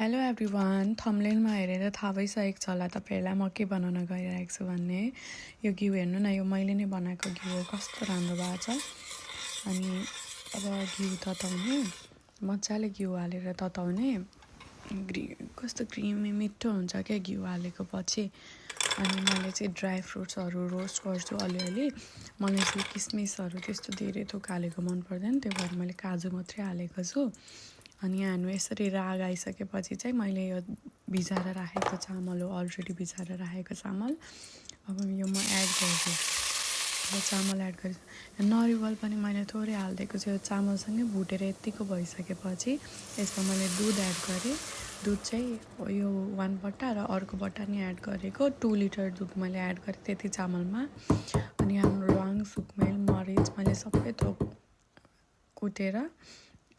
Hello everyone, थम्बनेलमा हेरेर थाहा भइसकेको छ होला तपाईँहरूलाई म के बनाउन गइरहेको छु भन्ने। यो घिउ हेर्नु न, यो मैले नै बनाएको घिउ हो, कस्तो राम्रो भएको छ। अनि अब घिउ तताउने, मजाले घिउ हालेर तताउने, कस्तो क्रिमी मिठो हुन्छ क्या घिउ हालेको पछि। अनि मैले चाहिँ ड्राई फ्रुट्सहरू रोस्ट गर्छु अलिअलि। मलाई चाहिँ किसमिसहरू त्यस्तो धेरै थोक हालेको मन पर्दैन, त्यही भएर मैले काजु मात्रै हालेको छु। अनि हामी यसरी राग आइसकेपछि चाहिँ मैले यो भिजाएर राखेको चामल हो, अलरेडी भिजाएर राखेको चामल। अब यो म एड गर्छु, अब चामल एड गर्छु। नरिवल पनि मैले थोरै हालिदिएको छु, यो चामलसँगै भुटेर यत्तिको भइसकेपछि यसमा मैले दुध एड गरेँ। दुध चाहिँ यो 1 बट्टा र अर्को बट्टा नि एड गरेको, 2 लिटर दुध मैले एड गरेँ त्यति चामलमा। अनि हाम्रो ल्वाङ, सुकमेल, मरिच मैले सबै थोक कुटेर,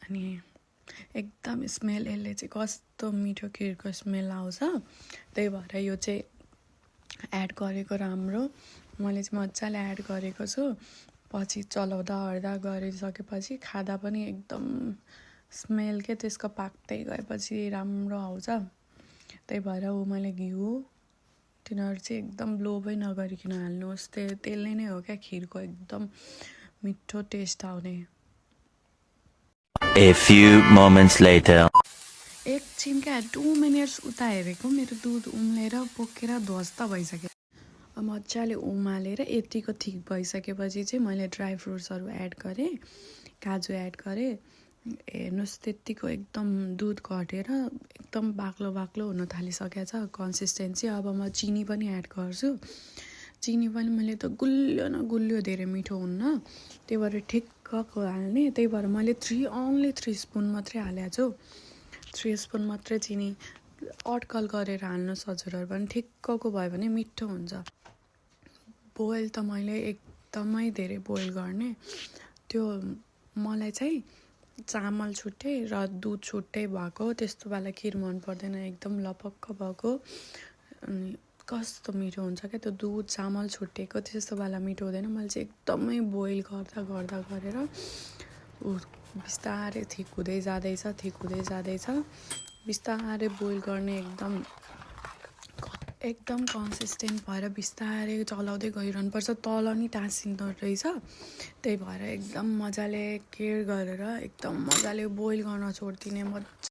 अनि एकदम स्मेल, यसले चाहिँ कस्तो मिठो खिरको स्मेल आउँछ। त्यही भएर यो चाहिँ एड गरेको राम्रो। मैले चाहिँ मजाले एड गरेको छु। पछि चलाउँदा ओर्दा गरिसकेपछि खाँदा पनि एकदम स्मेल के त्यसको पाक्दै गएपछि राम्रो आउँछ। त्यही भएर मैले घिउ तिनीहरू चाहिँ एकदम लोभै नगरिकन हाल्नुहोस्, त्यसले नै हो क्या खिरको एकदम मिठो टेस्ट आउने। A few moments later. एकछिन क्या 2 मिनट्स उता हेरेको मेरो दुध उम्लेर पोकेर ध्वस्त भइसक्यो। मजाले उमालेर यतिको ठिक भइसकेपछि चाहिँ मैले ड्राई फ्रुट्सहरू एड गरेँ, काजु एड गरेँ। हेर्नुहोस् त्यत्तिको एकदम दुध घटेर एकदम बाक्लो बाक्लो हुन थालिसकेको छ कन्सिस्टेन्सी। अब म चिनी पनि एड गर्छु। चिनी पनि मैले त गुलियो न गुलियो, धेरै मिठो हुन्न, त्यही भएर ठिक्कको हाल्ने। त्यही भएर मैले ओन्ली 3 स्पुन मात्रै हालेको छु। 3 स्पुन मात्रै चिनी अड्कल गरेर हाल्नुहोस् हजुरहरू पनि, ठिक्कको भयो भने मिठो हुन्छ। बोइल त मैले एकदमै धेरै बोइल गर्ने, त्यो मलाई चाहिँ चामल छुट्टै र दुध छुट्टै भएको त्यस्तो वाला खिर मन पर्दैन, एकदम लपक्क भएको। अनि कस्तो मिठो हुन्छ क्या त्यो दुध चामल छुट्टेको, त्यस्तो वाला मिठो हुँदैन। मैले चाहिँ एकदमै बोइल गर्दा गर्दा गरेर बिस्तारै थिक हुँदै जाँदैछ। बिस्तारै बोइल गर्ने, एकदम कन्सिस्टेन्ट भएर बिस्तारै चलाउँदै गइरहनुपर्छ, तल नि टाँसिँदो रहेछ। त्यही भएर एकदम मजाले केयर गरेर एकदम मजाले बोइल गर्न छोडिदिने।